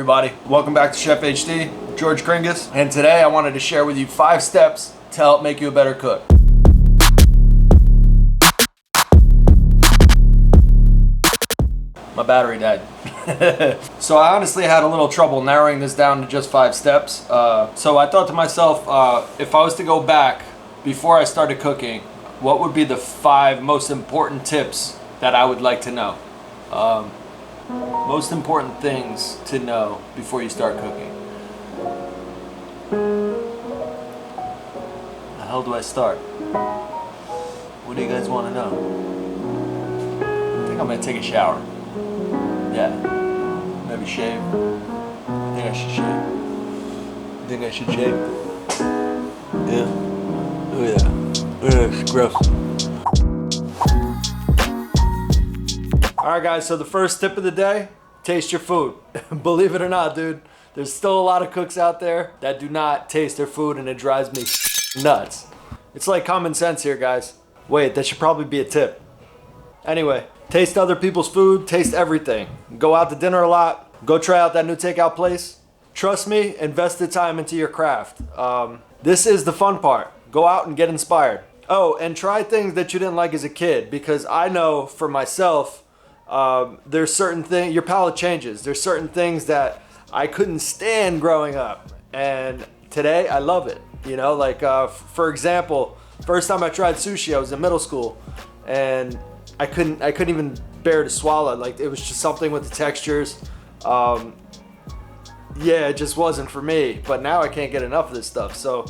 everybody? Welcome back to Chef HD, George Kringas, and today I wanted to share with you 5 steps to help make you a better cook. My battery died. So I honestly had a little trouble narrowing this down to just 5 steps. So I thought to myself, if I was to go back before I started cooking, what would be the 5 most important tips that I would like to know? Most important things to know before you start cooking. The hell do I start? What do you guys want to know? I think I'm gonna take a shower. Yeah, maybe shave. I think I should shave. You think I should shave? Yeah. Oh yeah. It's gross. Alright guys, so the first tip of the day, taste your food. Believe it or not, dude, there's still a lot of cooks out there that do not taste their food, and it drives me nuts. It's like common sense here, guys. Wait, that should probably be a tip. Anyway, taste other people's food, taste everything. Go out to dinner a lot, go try out that new takeout place. Trust me, invest the time into your craft. This is the fun part. Go out and get inspired. Oh, and try things that you didn't like as a kid, because I know for myself, there's certain things, your palate changes. There's certain things that I couldn't stand growing up, and today I love it. You know, like for example, first time I tried sushi, I was in middle school, and I couldn't even bear to swallow it. Like, it was just something with the textures. Yeah, it just wasn't for me. But now I can't get enough of this stuff. So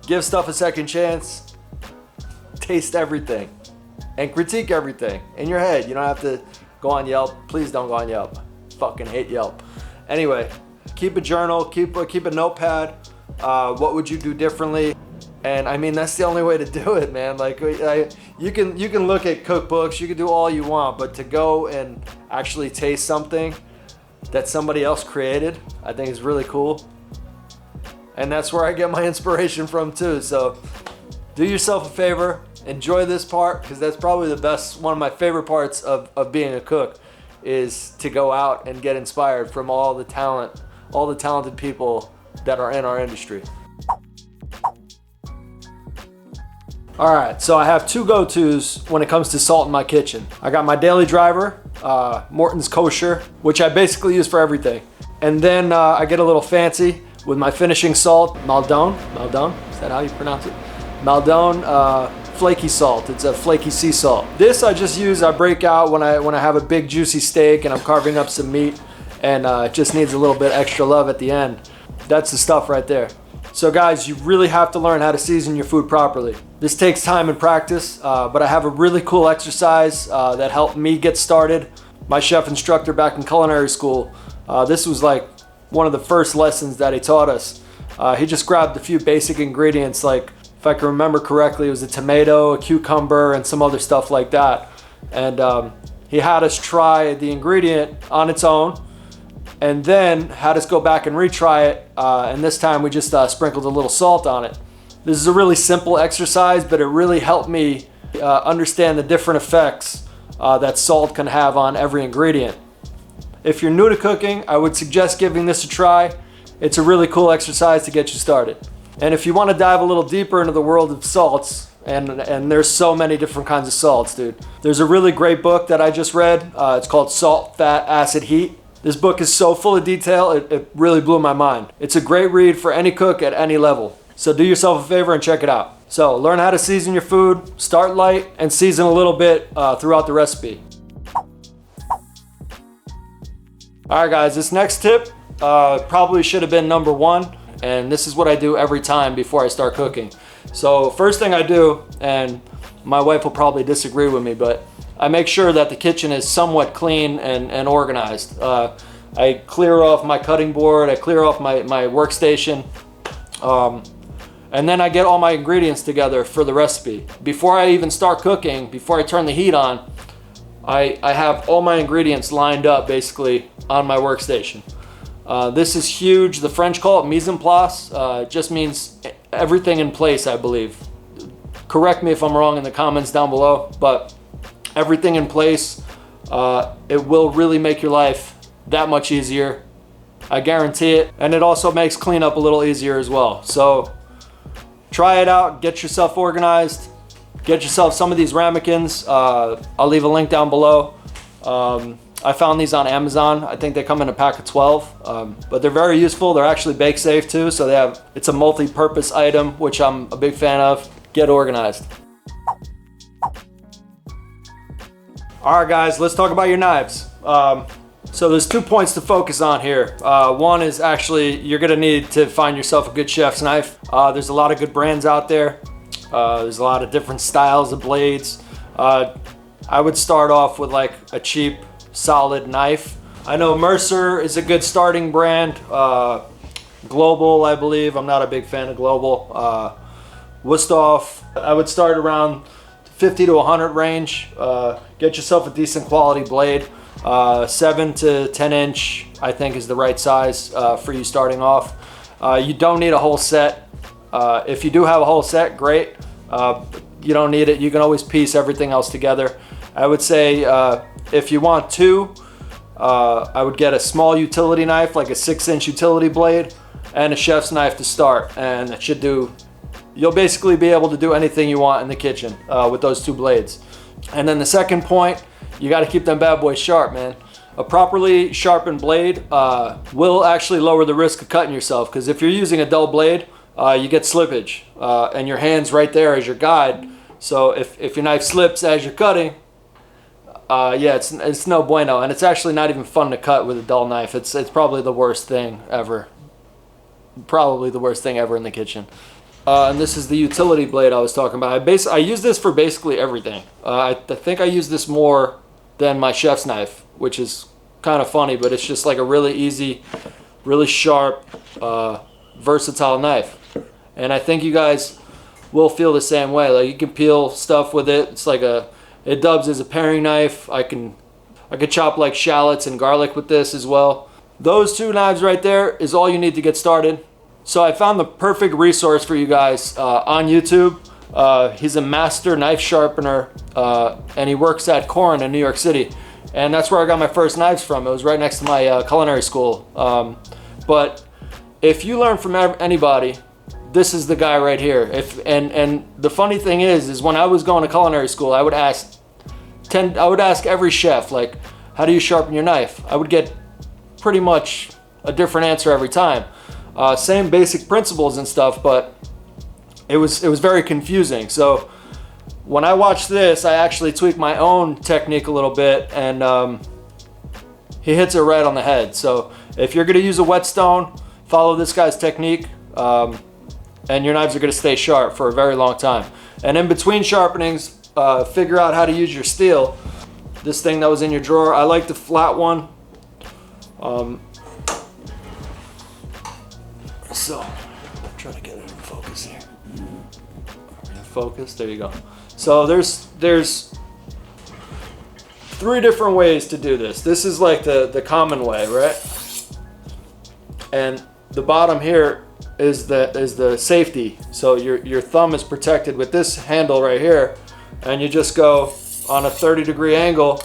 give stuff a second chance. Taste everything. And critique everything in your head. You don't have to go on Yelp. Please don't go on Yelp. Fucking hate Yelp. Anyway, keep a journal. Keep a notepad. What would you do differently? And I mean, that's the only way to do it, man. Like, you can look at cookbooks, you can do all you want, but to go and actually taste something that somebody else created, I think is really cool. And that's where I get my inspiration from too. So do yourself a favor, enjoy this part, because that's probably the best, one of my favorite parts of being a cook, is to go out and get inspired from all the talented people that are in our industry. Alright, so I have 2 go-tos when it comes to salt in my kitchen. I got my daily driver, Morton's Kosher, which I basically use for everything. And then I get a little fancy with my finishing salt, Maldon, is that how you pronounce it? Maldon flaky salt. It's a flaky sea salt. This I just use, I break out when I have a big juicy steak and I'm carving up some meat, and it just needs a little bit extra love at the end. That's the stuff right there. So guys, you really have to learn how to season your food properly. This takes time and practice, but I have a really cool exercise that helped me get started. My chef instructor back in culinary school, this was like one of the first lessons that he taught us. He just grabbed a few basic ingredients, like, if I can remember correctly, it was a tomato, a cucumber, and some other stuff like that. And he had us try the ingredient on its own, and then had us go back and retry it, and this time we just sprinkled a little salt on it. This is a really simple exercise, but it really helped me understand the different effects that salt can have on every ingredient. If you're new to cooking, I would suggest giving this a try. It's a really cool exercise to get you started. And if you want to dive a little deeper into the world of salts, and there's so many different kinds of salts, dude. There's a really great book that I just read. It's called Salt, Fat, Acid, Heat. This book is so full of detail, it really blew my mind. It's a great read for any cook at any level. So do yourself a favor and check it out. So learn how to season your food, start light, and season a little bit throughout the recipe. Alright guys, this next tip probably should have been number 1, and this is what I do every time before I start cooking. So first thing I do, and my wife will probably disagree with me, but I make sure that the kitchen is somewhat clean and organized. I clear off my cutting board, I clear off my workstation, and then I get all my ingredients together for the recipe. Before I even start cooking, before I turn the heat on, I have all my ingredients lined up basically on my workstation. This is huge. The French call it mise en place. It just means everything in place, I believe. Correct me if I'm wrong in the comments down below, but everything in place, it will really make your life that much easier. I guarantee it. And it also makes cleanup a little easier as well. So try it out, get yourself organized, get yourself some of these ramekins. I'll leave a link down below. I found these on Amazon. I think they come in a pack of 12, but they're very useful. They're actually bake safe too, so it's a multi-purpose item, which I'm a big fan of. Get organized. All right, guys, let's talk about your knives. So there's 2 points to focus on here. One is actually you're gonna need to find yourself a good chef's knife. There's a lot of good brands out there. There's a lot of different styles of blades. I would start off with like a cheap, solid knife. I know Mercer is a good starting brand. Global, I believe. I'm not a big fan of Global. Wusthof, I would start around 50 to 100 range. Get yourself a decent quality blade. 7 to 10 inch, I think, is the right size for you starting off. You don't need a whole set. If you do have a whole set, great. You don't need it. You can always piece everything else together. I would say if you want two, I would get a small utility knife, like a 6-inch utility blade, and a chef's knife to start. And it should do, you'll basically be able to do anything you want in the kitchen with those 2 blades. And then the second point, you got to keep them bad boys sharp, man. A properly sharpened blade will actually lower the risk of cutting yourself, because if you're using a dull blade, you get slippage, and your hand's right there as your guide. So if your knife slips as you're cutting, yeah, it's no bueno, and it's actually not even fun to cut with a dull knife. It's probably the worst thing ever. Probably the worst thing ever in the kitchen. And this is the utility blade I was talking about. I use this for basically everything. I think I use this more than my chef's knife, which is kind of funny, but it's just like a really easy, really sharp, versatile knife. And I think you guys will feel the same way. Like, you can peel stuff with it. It's like it dubs as a paring knife. I could chop like shallots and garlic with this as well. Those 2 knives right there is all you need to get started. So I found the perfect resource for you guys on YouTube. He's a master knife sharpener, and he works at Corn in New York City. And that's where I got my first knives from. It was right next to my culinary school. But if you learn from anybody, this is the guy right here. And the funny thing is when I was going to culinary school, I would ask every chef, like, how do you sharpen your knife? I would get pretty much a different answer every time. Same basic principles and stuff, but it was very confusing. So when I watched this, I actually tweaked my own technique a little bit, and he hits it right on the head. So if you're gonna use a whetstone, follow this guy's technique, and your knives are gonna stay sharp for a very long time. And in between sharpenings, figure out how to use your steel. This thing that was in your drawer, I like the flat one. So, I'm trying to get it in focus here. Focus, there you go. So there's 3 different ways to do this. This is like the common way, right? And the bottom here is the safety. So your thumb is protected with this handle right here, and you just go on a 30-degree angle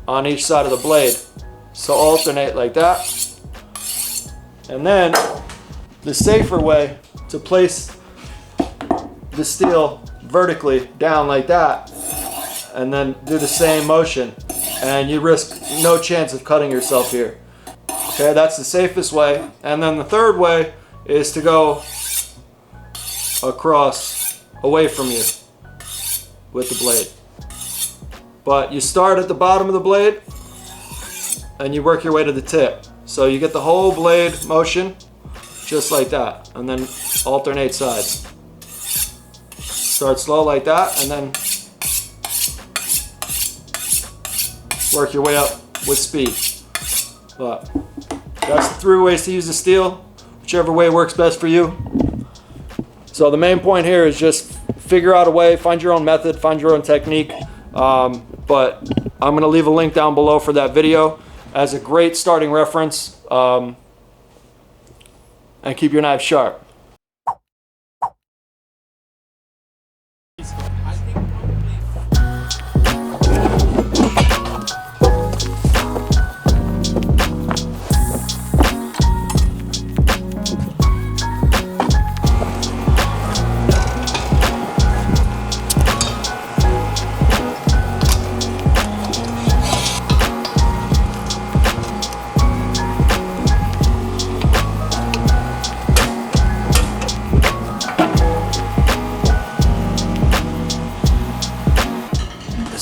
on each side of the blade. So alternate like that. And then the safer way to place the steel vertically down like that, and then do the same motion, and you risk no chance of cutting yourself here. Okay, that's the safest way. And then the third way is to go across away from you with the blade. But you start at the bottom of the blade and you work your way to the tip. So you get the whole blade motion just like that, and then alternate sides. Start slow like that, and then work your way up with speed. But that's the 3 ways to use the steel, whichever way works best for you. So the main point here is just figure out a way, find your own method, find your own technique. But I'm gonna leave a link down below for that video as a great starting reference, and keep your knife sharp.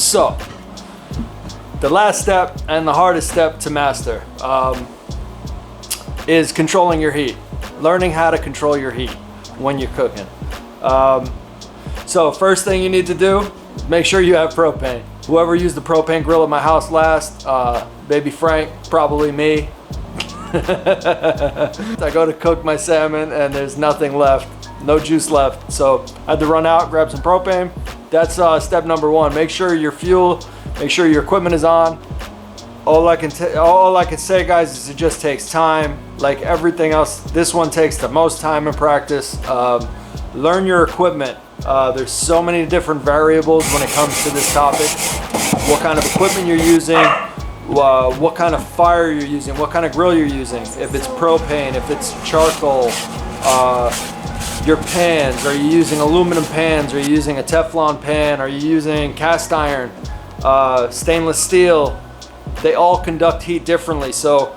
So, the last step and the hardest step to master is controlling your heat. Learning how to control your heat when you're cooking. So first thing you need to do, make sure you have propane. Whoever used the propane grill at my house last, baby Frank, probably me. I go to cook my salmon and there's nothing left, no juice left. So I had to run out, grab some propane. That's step number one. Make sure your fuel, make sure your equipment is on. All I can say, guys, is it just takes time. Like everything else, this one takes the most time and practice. Learn your equipment. There's so many different variables when it comes to this topic. What kind of equipment you're using, what kind of fire you're using, what kind of grill you're using. If it's propane, if it's charcoal, your pans. Are you using aluminum pans? Are you using a Teflon pan? Are you using cast iron, stainless steel? They all conduct heat differently, so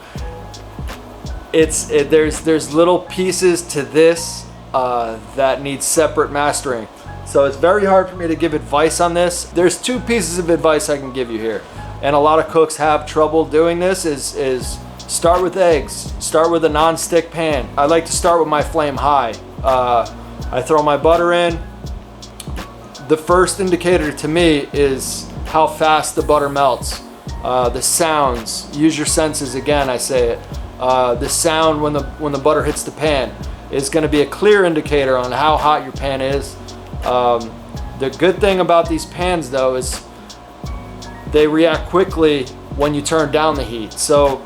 there's little pieces to this that need separate mastering. So it's very hard for me to give advice on this. There's two pieces of advice I can give you here, and a lot of cooks have trouble doing this. Is start with eggs. Start with a non-stick pan. I like to start with my flame high. I throw my butter in. The first indicator to me is how fast the butter melts. The sounds, use your senses again, I say it. The sound when the butter hits the pan is going to be a clear indicator on how hot your pan is. The good thing about these pans though is they react quickly when you turn down the heat. So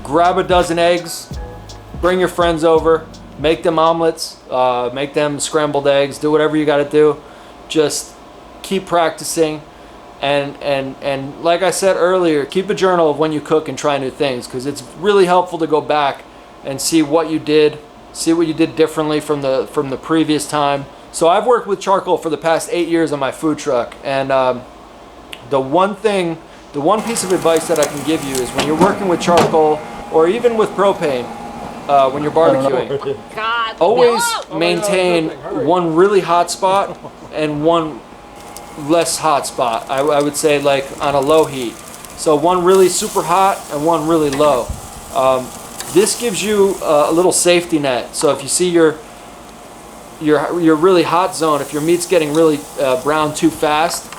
grab a dozen eggs, bring your friends over, make them omelets, make them scrambled eggs, do whatever you got to do. Just keep practicing. And like I said earlier, keep a journal of when you cook and try new things, because it's really helpful to go back and see what you did differently from the previous time. So I've worked with charcoal for the past 8 years on my food truck, and the one piece of advice that I can give you is when you're working with charcoal or even with propane, when you're barbecuing, always maintain one really hot spot and one less hot spot. I would say, like on a low heat. So one really super hot and one really low. This gives you a little safety net. So if you see your really hot zone, if your meat's getting really brown too fast,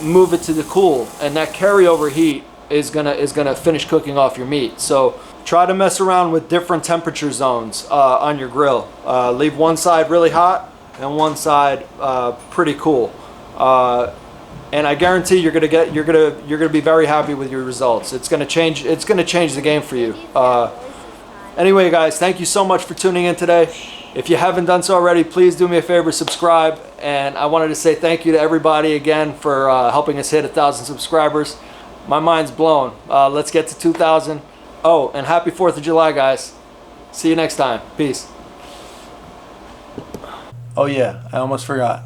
move it to the cool, and that carryover heat is gonna finish cooking off your meat. So try to mess around with different temperature zones on your grill. Leave one side really hot and one side pretty cool. And I guarantee you're gonna be very happy with your results. It's gonna change the game for you. Anyway, guys, thank you so much for tuning in today. If you haven't done so already, please do me a favor, subscribe. And I wanted to say thank you to everybody again for helping us hit 1,000 subscribers. My mind's blown. Let's get to 2,000. Oh, and happy 4th of July, guys. See you next time. Peace. Oh yeah, I almost forgot.